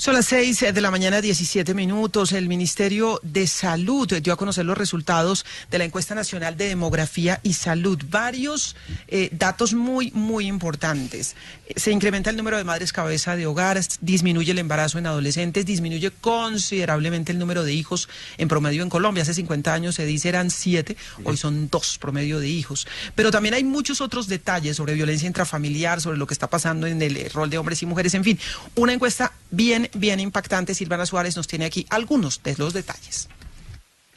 Son las 6 de la mañana, 17 minutos. El Ministerio de Salud dio a conocer los resultados de la encuesta nacional de demografía y salud. Varios datos muy importantes. Se incrementa el número de madres cabeza de hogar, disminuye el embarazo en adolescentes, disminuye considerablemente el número de hijos en promedio en Colombia. Hace 50 años se dice eran 7, hoy son 2 promedio de hijos. Pero también hay muchos otros detalles sobre violencia intrafamiliar, sobre lo que está pasando en el rol de hombres y mujeres, en fin. Una encuesta bien impactante. Silvana Suárez nos tiene aquí algunos de los detalles.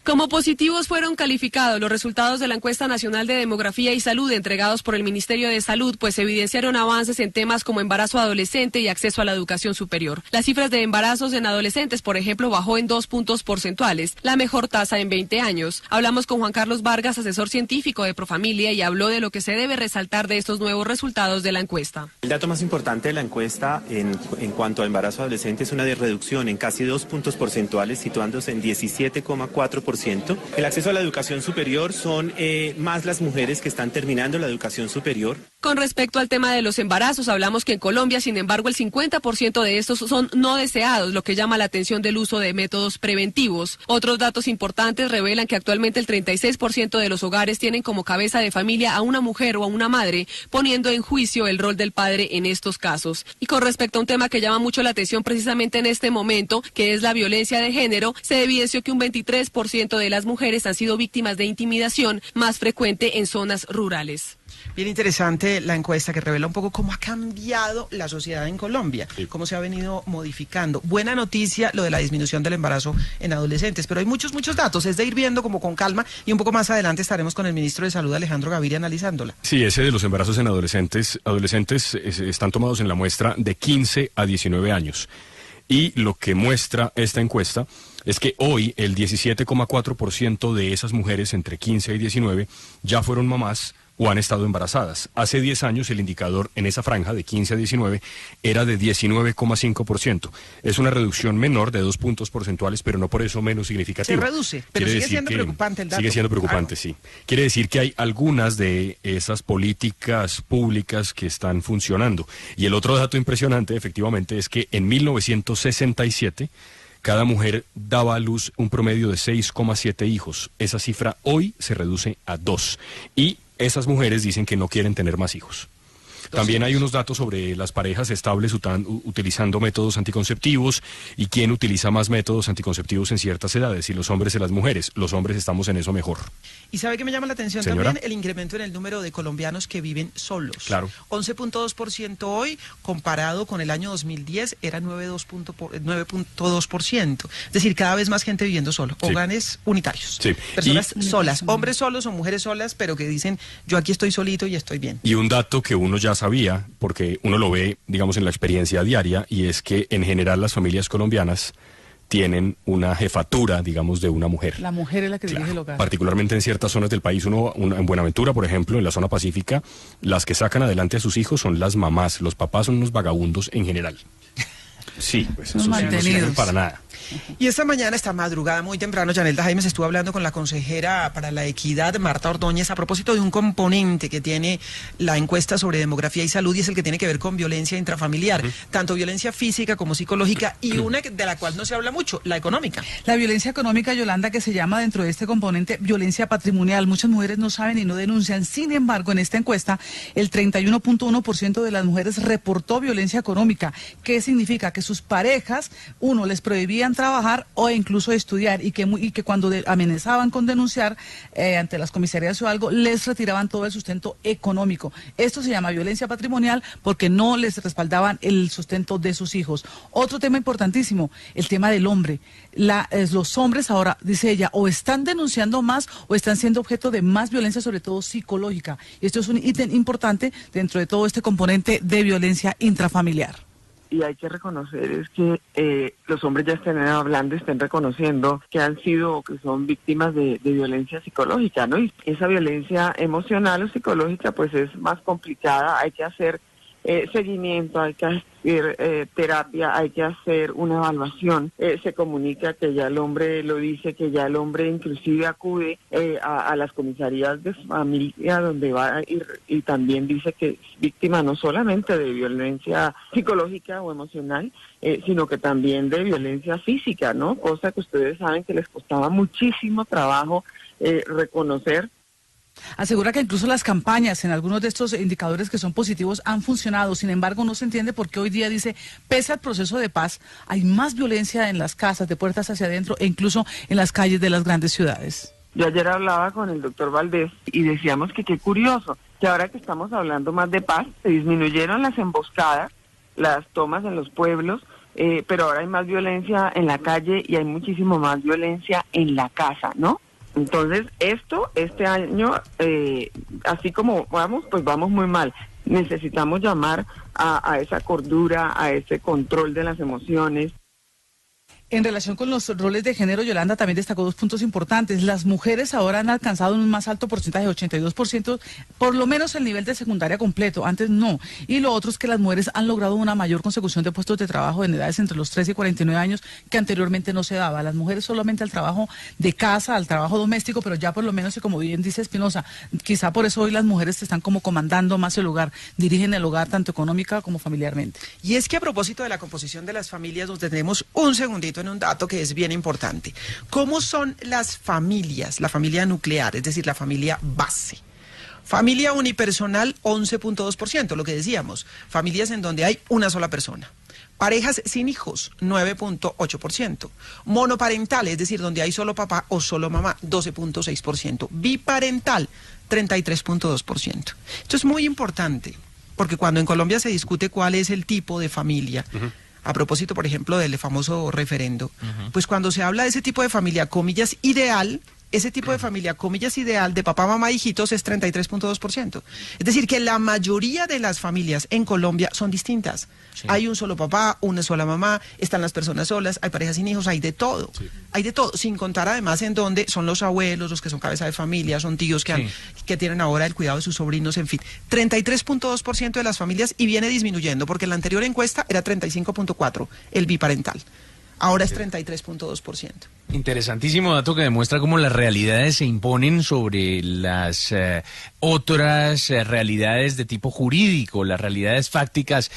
Como positivos fueron calificados los resultados de la encuesta nacional de demografía y salud entregados por el Ministerio de Salud, pues evidenciaron avances en temas como embarazo adolescente y acceso a la educación superior. Las cifras de embarazos en adolescentes, por ejemplo, bajó en 2 puntos porcentuales, la mejor tasa en 20 años. Hablamos con Juan Carlos Vargas, asesor científico de Profamilia, y habló de lo que se debe resaltar de estos nuevos resultados de la encuesta. El dato más importante de la encuesta en cuanto a embarazo adolescente es una reducción en casi 2 puntos porcentuales, situándose en 17,4%. El acceso a la educación superior son más las mujeres que están terminando la educación superior. Con respecto al tema de los embarazos, hablamos que en Colombia, sin embargo, el 50% de estos son no deseados, lo que llama la atención del uso de métodos preventivos. Otros datos importantes revelan que actualmente el 36% de los hogares tienen como cabeza de familia a una mujer o a una madre, poniendo en juicio el rol del padre en estos casos. Y con respecto a un tema que llama mucho la atención precisamente en este momento, que es la violencia de género, se evidenció que un 23% de las mujeres han sido víctimas de intimidación, más frecuente en zonas rurales. Bien interesante la encuesta que revela un poco cómo ha cambiado la sociedad en Colombia, cómo se ha venido modificando. Buena noticia lo de la disminución del embarazo en adolescentes, pero hay muchos datos, es de ir viendo como con calma, y un poco más adelante estaremos con el ministro de Salud, Alejandro Gaviria, analizándola. Sí, ese de los embarazos en adolescentes están tomados en la muestra de 15 a 19 años. Y lo que muestra esta encuesta es que hoy el 17,4% de esas mujeres entre 15 y 19 ya fueron mamás o han estado embarazadas. Hace 10 años el indicador en esa franja de 15 a 19 era de 19,5%. Es una reducción menor de 2 puntos porcentuales, pero no por eso menos significativa. Se reduce, pero sigue siendo preocupante el dato. Sigue siendo preocupante, sí. Quiere decir que hay algunas de esas políticas públicas que están funcionando. Y el otro dato impresionante, efectivamente, es que en 1967... cada mujer daba a luz un promedio de 6,7 hijos. Esa cifra hoy se reduce a 2. Y esas mujeres dicen que no quieren tener más hijos. También hay unos datos sobre las parejas estables utilizando métodos anticonceptivos y quién utiliza más métodos anticonceptivos en ciertas edades, si los hombres o las mujeres. Los hombres estamos en eso mejor. ¿Y sabe qué me llama la atención? ¿Señora? También el incremento en el número de colombianos que viven solos. Claro. 11,2% hoy, comparado con el año 2010, era 9,2%. Es decir, cada vez más gente viviendo solo. Sí. Hogares unitarios. Sí. Personas solas, hombres solos o mujeres solas, pero que dicen, yo aquí estoy solito y estoy bien. Y un dato que uno ya sabía, porque uno lo ve, digamos, en la experiencia diaria, y es que en general las familias colombianas tienen una jefatura, digamos, de una mujer. La mujer es la que dirige el hogar. Particularmente en ciertas zonas del país, en Buenaventura, por ejemplo, en la zona pacífica, las que sacan adelante a sus hijos son las mamás. Los papás son unos vagabundos en general. Sí, pues eso sí, no sirve para nada. Y esta madrugada, muy temprano, Yanelda Jaimes estuvo hablando con la consejera para la equidad, Marta Ordóñez, a propósito de un componente que tiene la encuesta sobre demografía y salud, y es el que tiene que ver con violencia intrafamiliar, tanto violencia física como psicológica, y una de la cual no se habla mucho, la económica. La violencia económica, Yolanda, que se llama dentro de este componente violencia patrimonial. Muchas mujeres no saben y no denuncian. Sin embargo, en esta encuesta, el 31,1% de las mujeres reportó violencia económica. ¿Qué significa? Que sus parejas, les prohibían trabajar o incluso estudiar, y que cuando amenazaban con denunciar ante las comisarías o algo, les retiraban todo el sustento económico. Esto se llama violencia patrimonial porque no les respaldaban el sustento de sus hijos. Otro tema importantísimo, el tema del hombre. Los hombres ahora, dice ella, o están denunciando más o están siendo objeto de más violencia, sobre todo psicológica. Y esto es un ítem importante dentro de todo este componente de violencia intrafamiliar. Y hay que reconocer es que los hombres ya estén hablando, estén reconociendo que han sido o que son víctimas de violencia psicológica, ¿no? Y esa violencia emocional o psicológica pues es más complicada, hay que hacer seguimiento, hay que hacer terapia, hay que hacer una evaluación. Se comunica que ya el hombre lo dice, que ya el hombre inclusive acude a las comisarías de familia donde va a ir, y también dice que es víctima no solamente de violencia psicológica o emocional, sino que también de violencia física, ¿no? Cosa que ustedes saben que les costaba muchísimo trabajo reconocer. Asegura que incluso las campañas en algunos de estos indicadores que son positivos han funcionado. Sin embargo, no se entiende por qué hoy día dice, pese al proceso de paz, hay más violencia en las casas, de puertas hacia adentro e incluso en las calles de las grandes ciudades. Yo ayer hablaba con el doctor Valdés y decíamos que qué curioso, que ahora que estamos hablando más de paz, se disminuyeron las emboscadas, las tomas en los pueblos, pero ahora hay más violencia en la calle y hay muchísimo más violencia en la casa, ¿no? Entonces, este año, así como vamos, pues vamos muy mal. Necesitamos llamar a esa cordura, a ese control de las emociones. En relación con los roles de género, Yolanda también destacó 2 puntos importantes. Las mujeres ahora han alcanzado un más alto porcentaje, 82%, por lo menos el nivel de secundaria completo, antes no. Y lo otro es que las mujeres han logrado una mayor consecución de puestos de trabajo en edades entre los 13 y 49 años que anteriormente no se daba. Las mujeres solamente al trabajo de casa, al trabajo doméstico, pero ya por lo menos, como bien dice Espinosa, quizá por eso hoy las mujeres están como comandando más el hogar, dirigen el hogar tanto económica como familiarmente. Y es que a propósito de la composición de las familias, nos detenemos un segundito en un dato que es bien importante. ¿Cómo son las familias? La familia nuclear, es decir, la familia base. Familia unipersonal, 11.2%, lo que decíamos. Familias en donde hay una sola persona. Parejas sin hijos, 9.8%. Monoparental, es decir, donde hay solo papá o solo mamá, 12.6%. Biparental, 33.2%. Esto es muy importante, porque cuando en Colombia se discute cuál es el tipo de familia, a propósito, por ejemplo, del famoso referendo, pues cuando se habla de ese tipo de familia, comillas, ideal, ese tipo de familia, comillas, ideal, de papá, mamá, hijitos, es 33.2%. Es decir, que la mayoría de las familias en Colombia son distintas. Sí. Hay un solo papá, una sola mamá, están las personas solas, hay parejas sin hijos, hay de todo. Sí. Hay de todo, sin contar además en donde son los abuelos, los que son cabeza de familia, son tíos que tienen ahora el cuidado de sus sobrinos, en fin. 33.2% de las familias, y viene disminuyendo, porque en la anterior encuesta era 35.4% el biparental. Ahora es 33.2%. Interesantísimo dato que demuestra cómo las realidades se imponen sobre las otras realidades de tipo jurídico. Las realidades fácticas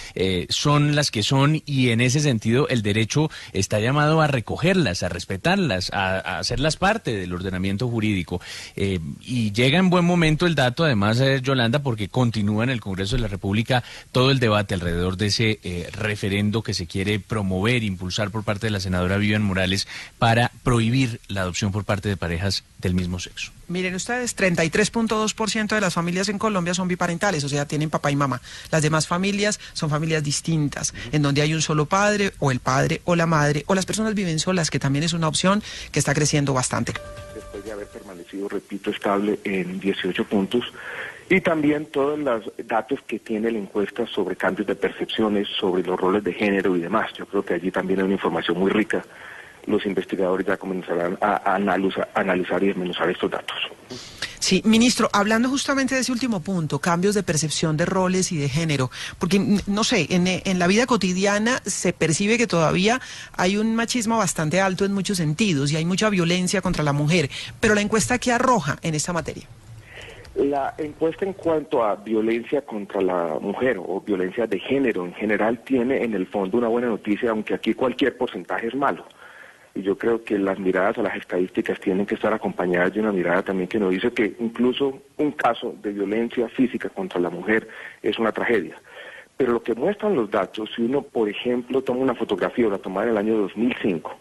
son las que son, y en ese sentido el derecho está llamado a recogerlas, a respetarlas, a hacerlas parte del ordenamiento jurídico. Y llega en buen momento el dato, además, Yolanda, porque continúa en el Congreso de la República todo el debate alrededor de ese referendo que se quiere promover, impulsar por parte de la senadora Vivian Morales para prohibir la adopción por parte de parejas del mismo sexo. Miren ustedes, 33.2% de las familias en Colombia son biparentales, o sea, tienen papá y mamá. Las demás familias son familias distintas, en donde hay un solo padre, o el padre, o la madre, o las personas viven solas, que también es una opción que está creciendo bastante. Después de haber permanecido, repito, estable en 18 puntos, y también todos los datos que tiene la encuesta sobre cambios de percepciones, sobre los roles de género y demás. Yo creo que allí también hay una información muy rica. Los investigadores ya comenzarán a analizar y desmenuzar estos datos. Sí, ministro, hablando justamente de ese último punto, cambios de percepción de roles y de género, porque, no sé, en la vida cotidiana se percibe que todavía hay un machismo bastante alto en muchos sentidos y hay mucha violencia contra la mujer, pero la encuesta, ¿qué arroja en esta materia? La encuesta en cuanto a violencia contra la mujer o violencia de género en general tiene en el fondo una buena noticia, aunque aquí cualquier porcentaje es malo. Y yo creo que las miradas a las estadísticas tienen que estar acompañadas de una mirada también que nos dice que incluso un caso de violencia física contra la mujer es una tragedia. Pero lo que muestran los datos, si uno, por ejemplo, toma una fotografía, la tomada en el año 2005,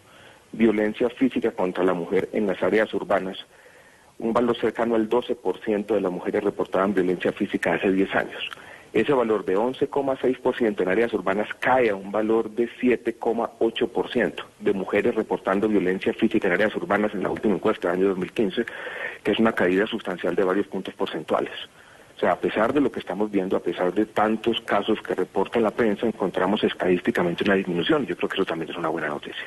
violencia física contra la mujer en las áreas urbanas, un valor cercano al 12% de las mujeres reportaban violencia física hace 10 años. Ese valor de 11,6% en áreas urbanas cae a un valor de 7,8% de mujeres reportando violencia física en áreas urbanas en la última encuesta del año 2015, que es una caída sustancial de varios puntos porcentuales. O sea, a pesar de lo que estamos viendo, a pesar de tantos casos que reporta la prensa, encontramos estadísticamente una disminución. Yo creo que eso también es una buena noticia.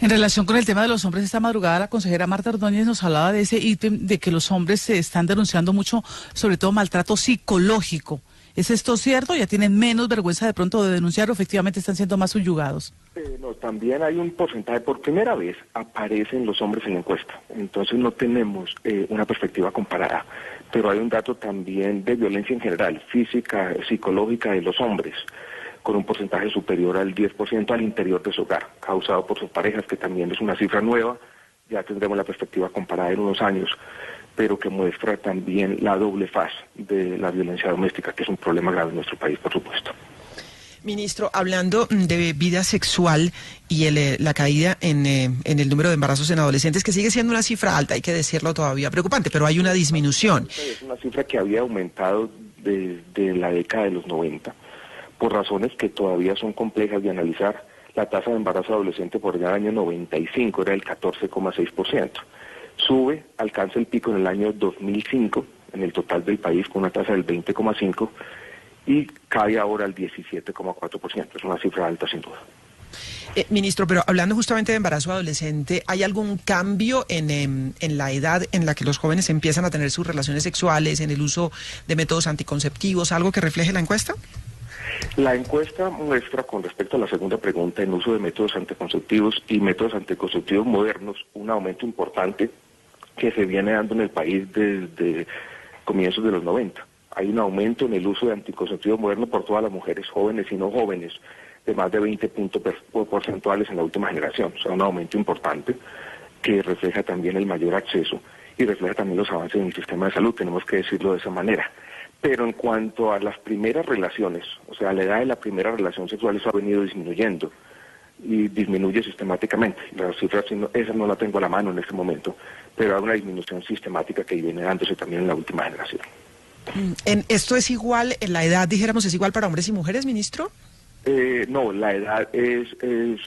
En relación con el tema de los hombres, esta madrugada la consejera Marta Ordóñez nos hablaba de ese ítem de que los hombres se están denunciando mucho, sobre todo maltrato psicológico. ¿Es esto cierto? ¿Ya tienen menos vergüenza de pronto de denunciar o efectivamente están siendo más subyugados? No, también hay un porcentaje, por primera vez aparecen los hombres en la encuesta, entonces no tenemos una perspectiva comparada, pero hay un dato también de violencia en general, física, psicológica de los hombres, con un porcentaje superior al 10% al interior de su hogar, causado por sus parejas, que también es una cifra nueva, ya tendremos la perspectiva comparada en unos años, pero que muestra también la doble faz de la violencia doméstica, que es un problema grave en nuestro país, por supuesto. Ministro, hablando de vida sexual y la caída en el número de embarazos en adolescentes, que sigue siendo una cifra alta, hay que decirlo, todavía preocupante, pero hay una disminución. Es una cifra que había aumentado desde la década de los 90, por razones que todavía son complejas de analizar. La tasa de embarazo adolescente por allá del año 95 era del 14,6%. Sube, alcanza el pico en el año 2005, en el total del país, con una tasa del 20,5%, y cae ahora al 17,4%. Es una cifra alta, sin duda. Ministro, pero hablando justamente de embarazo adolescente, ¿hay algún cambio en la edad en la que los jóvenes empiezan a tener sus relaciones sexuales, en el uso de métodos anticonceptivos, algo que refleje la encuesta? La encuesta muestra, con respecto a la segunda pregunta, en uso de métodos anticonceptivos y métodos anticonceptivos modernos, un aumento importante que se viene dando en el país desde comienzos de los 90. Hay un aumento en el uso de anticonceptivos modernos por todas las mujeres, jóvenes y no jóvenes, de más de 20 puntos porcentuales en la última generación. O sea, un aumento importante que refleja también el mayor acceso y refleja también los avances en el sistema de salud, tenemos que decirlo de esa manera. Pero en cuanto a las primeras relaciones, o sea, la edad de la primera relación sexual, eso ha venido disminuyendo y disminuye sistemáticamente. La cifra, esa no la tengo a la mano en este momento, pero hay una disminución sistemática que viene dándose también en la última generación. ¿Esto es igual, en la edad, dijéramos, es igual para hombres y mujeres, ministro? No, la edad es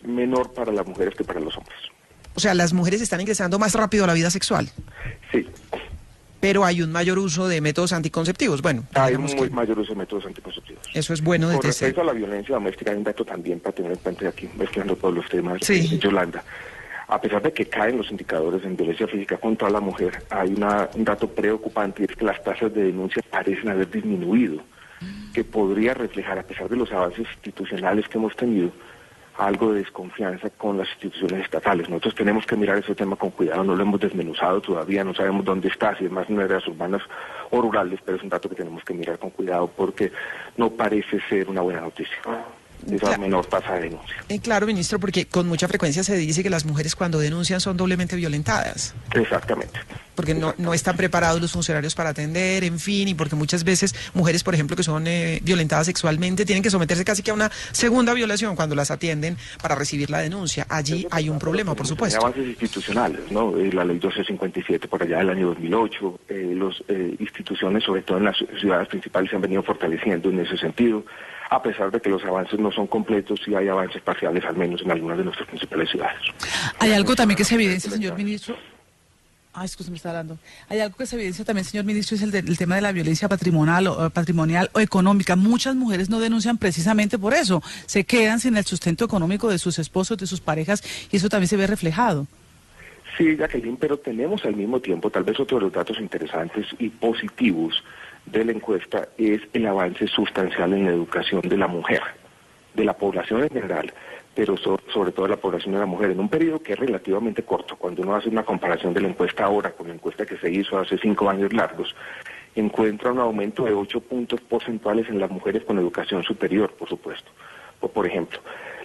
menor para las mujeres que para los hombres. O sea, las mujeres están ingresando más rápido a la vida sexual. Sí. Pero hay un mayor uso de métodos anticonceptivos. Bueno, hay un mayor uso de métodos anticonceptivos. Eso es bueno. Con respecto a la violencia doméstica, hay un dato también para tener en cuenta aquí, mezclando todos los temas, sí. Yolanda. A pesar de que caen los indicadores en violencia física contra la mujer, hay un dato preocupante, y es que las tasas de denuncia parecen haber disminuido, que podría reflejar, a pesar de los avances institucionales que hemos tenido, algo de desconfianza con las instituciones estatales. Nosotros tenemos que mirar ese tema con cuidado, no lo hemos desmenuzado todavía, no sabemos dónde está, si es más en áreas urbanas o rurales, pero es un dato que tenemos que mirar con cuidado porque no parece ser una buena noticia. Esa menor tasa de denuncia. Claro, ministro, porque con mucha frecuencia se dice que las mujeres cuando denuncian son doblemente violentadas. Exactamente. Porque no están preparados los funcionarios para atender, en fin, y porque muchas veces mujeres, por ejemplo, que son violentadas sexualmente, tienen que someterse casi que a una segunda violación cuando las atienden para recibir la denuncia. Allí hay un problema, por supuesto. Hay avances institucionales, ¿no? La ley 1257 por allá del año 2008, las instituciones, sobre todo en las ciudades principales, se han venido fortaleciendo en ese sentido. A pesar de que los avances no son completos, sí hay avances parciales, al menos en algunas de nuestras principales ciudades. Hay algo también que se evidencia, señor ministro. Excuse, me está hablando. Hay algo que se evidencia también, señor ministro, es el tema de la violencia patrimonial o económica. Muchas mujeres no denuncian precisamente por eso. Se quedan sin el sustento económico de sus esposos, de sus parejas, y eso también se ve reflejado. Sí, Jacqueline, pero tenemos al mismo tiempo, tal vez otro de los datos interesantes y positivos de la encuesta es el avance sustancial en la educación de la mujer, de la población en general, pero sobre todo de la población de la mujer, en un periodo que es relativamente corto. Cuando uno hace una comparación de la encuesta ahora con la encuesta que se hizo hace 5 años largos, encuentra un aumento de 8 puntos porcentuales en las mujeres con educación superior, por supuesto. Por ejemplo,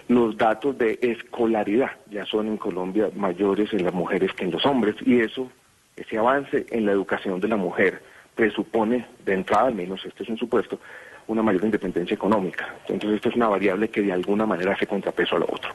los datos de escolaridad ya son en Colombia mayores en las mujeres que en los hombres, y ese avance en la educación de la mujer presupone, de entrada al menos, este es un supuesto, una mayor independencia económica. Entonces, esto es una variable que de alguna manera hace contrapeso a lo otro.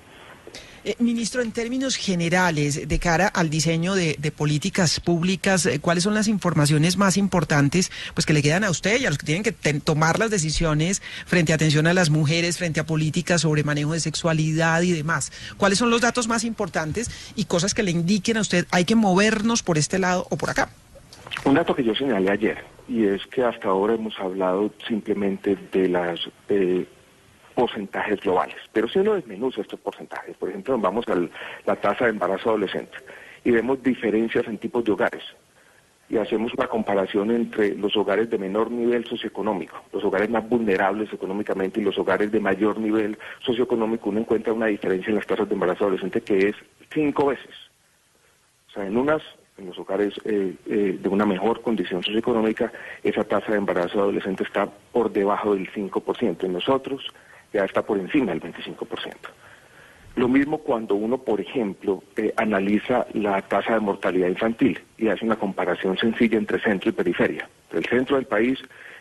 Ministro, en términos generales, de cara al diseño de políticas públicas, ¿cuáles son las informaciones más importantes pues que le quedan a usted y a los que tienen que tomar las decisiones frente a atención a las mujeres, frente a políticas sobre manejo de sexualidad y demás? ¿Cuáles son los datos más importantes y cosas que le indiquen a usted, hay que movernos por este lado o por acá? Un dato que yo señalé ayer, y es que hasta ahora hemos hablado simplemente de los porcentajes globales, pero si uno desmenuza estos porcentajes, por ejemplo, vamos a la tasa de embarazo adolescente y vemos diferencias en tipos de hogares. y hacemos una comparación entre los hogares de menor nivel socioeconómico, los hogares más vulnerables económicamente y los hogares de mayor nivel socioeconómico, uno encuentra una diferencia en las tasas de embarazo adolescente que es 5 veces. O sea, en los hogares de una mejor condición socioeconómica, esa tasa de embarazo adolescente está por debajo del 5%. En nosotros ya está por encima del 25%. Lo mismo cuando uno, por ejemplo, analiza la tasa de mortalidad infantil y hace una comparación sencilla entre centro y periferia, entre el centro del país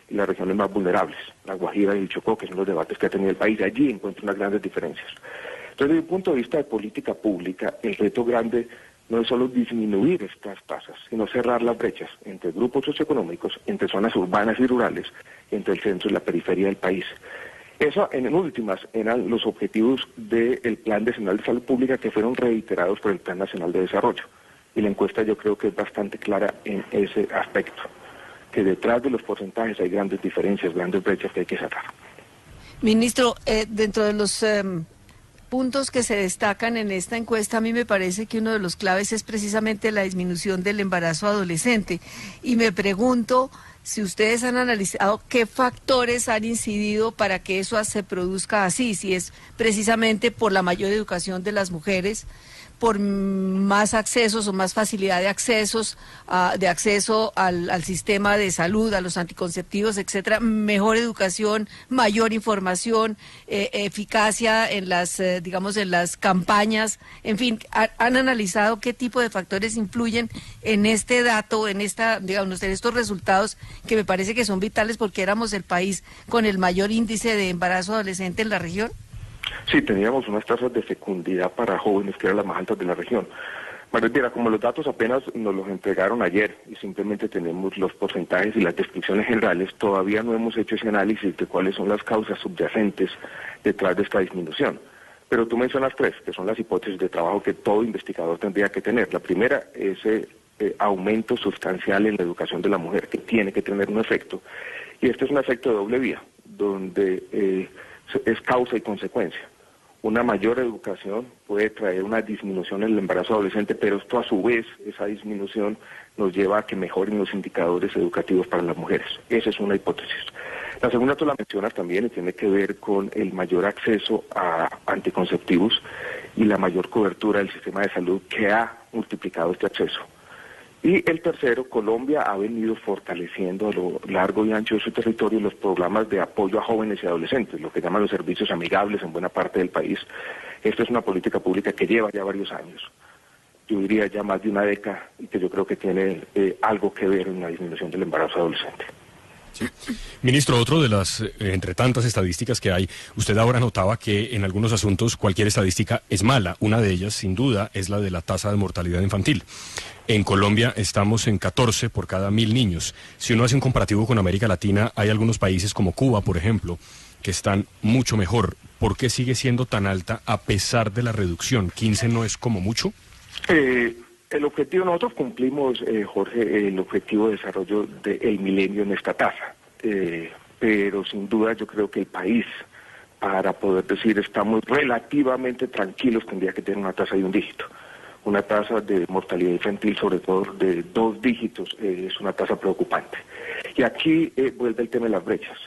y las regiones más vulnerables, La Guajira y el Chocó, que son los debates que ha tenido el país. Allí encuentra unas grandes diferencias. Entonces, desde el punto de vista de política pública, el reto grande no es solo disminuir estas tasas, sino cerrar las brechas entre grupos socioeconómicos, entre zonas urbanas y rurales, entre el centro y la periferia del país. Eso, en últimas, eran los objetivos del Plan Nacional de Salud Pública que fueron reiterados por el Plan Nacional de Desarrollo. Y la encuesta yo creo que es bastante clara en ese aspecto, que detrás de los porcentajes hay grandes diferencias, grandes brechas que hay que cerrar. Ministro, dentro de los puntos que se destacan en esta encuesta, a mí me parece que uno de los claves es precisamente la disminución del embarazo adolescente. Y me pregunto si ustedes han analizado qué factores han incidido para que eso se produzca así, si es precisamente por la mayor educación de las mujeres, por más accesos o más facilidad de acceso al sistema de salud, a los anticonceptivos, etcétera, mejor educación, mayor información, eficacia en las, digamos, en las campañas, en fin, ¿han analizado qué tipo de factores influyen en este dato, en estos resultados que me parece que son vitales porque éramos el país con el mayor índice de embarazo adolescente en la región? Sí, teníamos unas tasas de fecundidad para jóvenes que eran las más altas de la región. María, como los datos apenas nos los entregaron ayer y simplemente tenemos los porcentajes y las descripciones generales, todavía no hemos hecho ese análisis de cuáles son las causas subyacentes detrás de esta disminución. Pero tú mencionas 3, que son las hipótesis de trabajo que todo investigador tendría que tener. La primera es aumento sustancial en la educación de la mujer, que tiene que tener un efecto. Y este es un efecto de doble vía, donde es causa y consecuencia. Una mayor educación puede traer una disminución en el embarazo adolescente, pero esto a su vez, esa disminución nos lleva a que mejoren los indicadores educativos para las mujeres. Esa es una hipótesis. La segunda tú la mencionas también y tiene que ver con el mayor acceso a anticonceptivos y la mayor cobertura del sistema de salud que ha multiplicado este acceso. Y el tercero, Colombia ha venido fortaleciendo a lo largo y ancho de su territorio los programas de apoyo a jóvenes y adolescentes, lo que llaman los servicios amigables en buena parte del país. Esta es una política pública que lleva ya varios años, yo diría ya más de una década, y que yo creo que tiene algo que ver en la disminución del embarazo adolescente. Sí. Ministro, otro de las, entre tantas estadísticas que hay, usted ahora notaba que en algunos asuntos cualquier estadística es mala. Una de ellas, sin duda, es la de la tasa de mortalidad infantil. En Colombia estamos en 14 por cada 1.000 niños. Si uno hace un comparativo con América Latina, hay algunos países como Cuba, por ejemplo, que están mucho mejor. ¿Por qué sigue siendo tan alta a pesar de la reducción? ¿15 no es como mucho? El objetivo, nosotros cumplimos, Jorge, el objetivo de desarrollo del milenio en esta tasa, pero sin duda yo creo que el país, para poder decir estamos relativamente tranquilos, tendría que tener una tasa de 1 dígito. Una tasa de mortalidad infantil, sobre todo de 2 dígitos, es una tasa preocupante. Y aquí vuelve el tema de las brechas.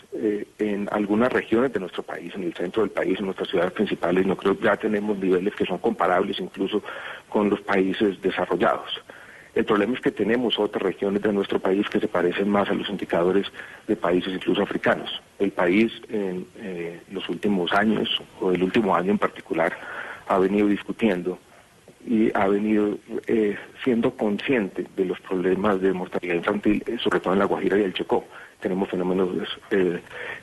En algunas regiones de nuestro país, en el centro del país, en nuestras ciudades principales, no creo que ya tenemos niveles que son comparables incluso con los países desarrollados. El problema es que tenemos otras regiones de nuestro país que se parecen más a los indicadores de países incluso africanos. El país en los últimos años, o el último año en particular, ha venido discutiendo y ha venido siendo consciente de los problemas de mortalidad infantil, sobre todo en La Guajira y el Chocó. Tenemos fenómenos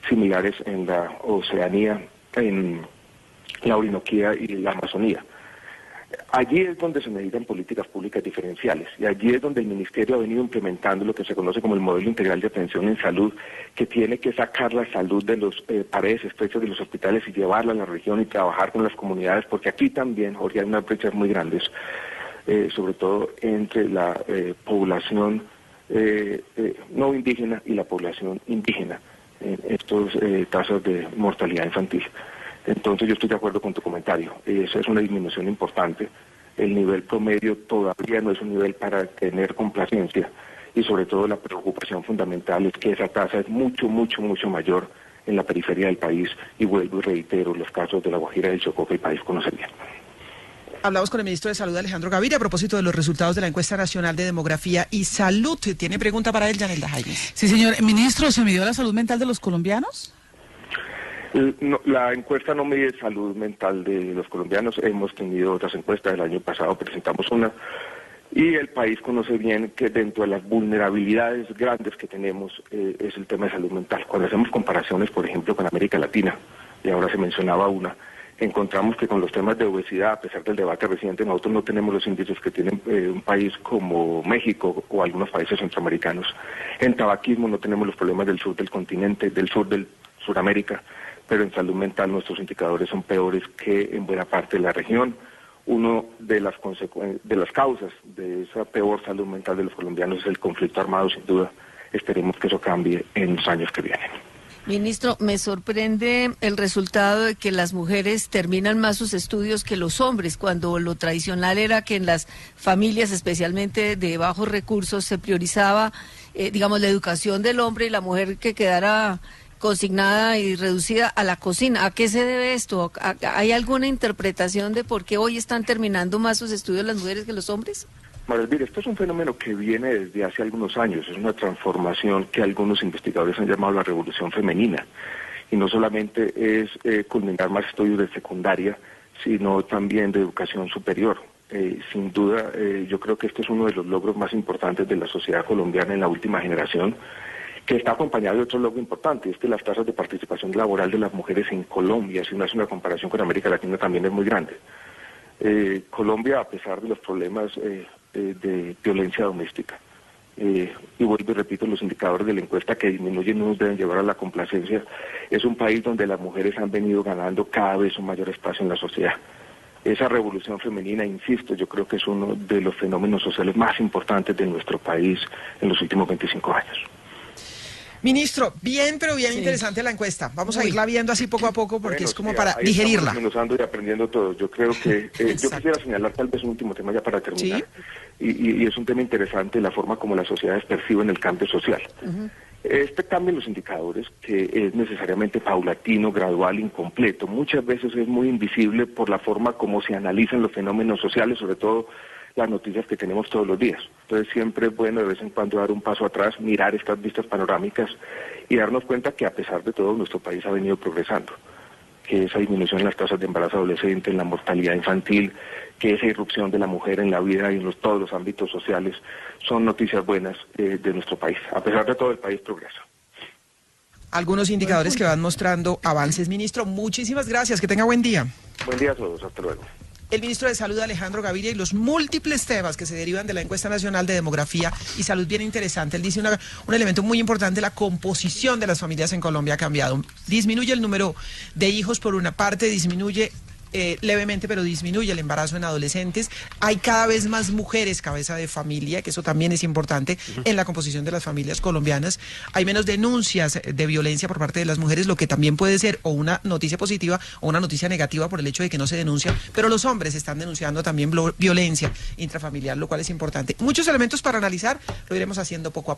similares en la Oceanía, en la Orinoquía y la Amazonía. Allí es donde se necesitan políticas públicas diferenciales y allí es donde el Ministerio ha venido implementando lo que se conoce como el modelo integral de atención en salud, que tiene que sacar la salud de las paredes estrechas de los hospitales y llevarla a la región y trabajar con las comunidades, porque aquí también, Jorge, hay unas brechas muy grandes, sobre todo entre la población no indígena y la población indígena, en estos tasas de mortalidad infantil. Entonces yo estoy de acuerdo con tu comentario, esa es una disminución importante, el nivel promedio todavía no es un nivel para tener complacencia y sobre todo la preocupación fundamental es que esa tasa es mucho mayor en la periferia del país, y vuelvo y reitero, los casos de La Guajira y del Chocó que el país conoce bien. Hablamos con el ministro de Salud, Alejandro Gaviria, a propósito de los resultados de la encuesta nacional de demografía y salud. ¿Tiene pregunta para él, Yanelda Jaimes? Sí, señor. Ministro, ¿se midió la salud mental de los colombianos? No, la encuesta no mide salud mental de los colombianos. Hemos tenido otras encuestas. El año pasado presentamos una. Y el país conoce bien que dentro de las vulnerabilidades grandes que tenemos es el tema de salud mental. Cuando hacemos comparaciones, por ejemplo, con América Latina, y ahora se mencionaba una, encontramos que con los temas de obesidad, a pesar del debate reciente, nosotros no tenemos los índices que tienen un país como México o algunos países centroamericanos. En tabaquismo no tenemos los problemas del sur del continente, del Suramérica, pero en salud mental nuestros indicadores son peores que en buena parte de la región. Una de las causas de esa peor salud mental de los colombianos es el conflicto armado, sin duda. Esperemos que eso cambie en los años que vienen. Ministro, me sorprende el resultado de que las mujeres terminan más sus estudios que los hombres, cuando lo tradicional era que en las familias, especialmente de bajos recursos, se priorizaba, digamos, la educación del hombre y la mujer que quedara consignada y reducida a la cocina. ¿A qué se debe esto? ¿Hay alguna interpretación de por qué hoy están terminando más sus estudios las mujeres que los hombres? María Elvira, esto es un fenómeno que viene desde hace algunos años. Es una transformación que algunos investigadores han llamado la revolución femenina. Y no solamente es culminar más estudios de secundaria, sino también de educación superior. Sin duda, yo creo que este es uno de los logros más importantes de la sociedad colombiana en la última generación, que está acompañado de otro logro importante, es que las tasas de participación laboral de las mujeres en Colombia, si uno hace una comparación con América Latina, también es muy grande. Colombia, a pesar de los problemas de violencia doméstica, y vuelvo y repito, los indicadores de la encuesta que disminuyen no nos deben llevar a la complacencia, es un país donde las mujeres han venido ganando cada vez un mayor espacio en la sociedad. Esa revolución femenina, insisto, yo creo que es uno de los fenómenos sociales más importantes de nuestro país en los últimos 25 años. Ministro, bien, pero bien interesante la encuesta. Vamos a irla viendo así poco a poco porque es como para digerirla. Estamos desmenuzando y aprendiendo todo. Yo creo que yo quisiera señalar tal vez un último tema ya para terminar. ¿Sí? Y es un tema interesante, la forma como las sociedades perciben el cambio social. Este cambio en los indicadores, que es necesariamente paulatino, gradual, incompleto, muchas veces es muy invisible por la forma como se analizan los fenómenos sociales, sobre todo las noticias que tenemos todos los días. Entonces siempre es bueno de vez en cuando dar un paso atrás, mirar estas vistas panorámicas y darnos cuenta que a pesar de todo nuestro país ha venido progresando, que esa disminución en las tasas de embarazo adolescente, en la mortalidad infantil, que esa irrupción de la mujer en la vida y en todos los ámbitos sociales son noticias buenas de nuestro país. A pesar de todo, el país progresa. Algunos indicadores que van mostrando avances. Ministro, muchísimas gracias, que tenga buen día. Buen día a todos, hasta luego. El ministro de Salud, Alejandro Gaviria, y los múltiples temas que se derivan de la encuesta nacional de demografía y salud bien interesante. Él dice un elemento muy importante: la composición de las familias en Colombia ha cambiado. Disminuye el número de hijos por una parte, disminuye levemente, pero disminuye el embarazo en adolescentes. Hay cada vez más mujeres cabeza de familia, que eso también es importante en la composición de las familias colombianas. Hay menos denuncias de violencia por parte de las mujeres, lo que también puede ser o una noticia positiva o una noticia negativa por el hecho de que no se denuncia, pero los hombres están denunciando también violencia intrafamiliar, lo cual es importante. Muchos elementos para analizar, lo iremos haciendo poco a poco.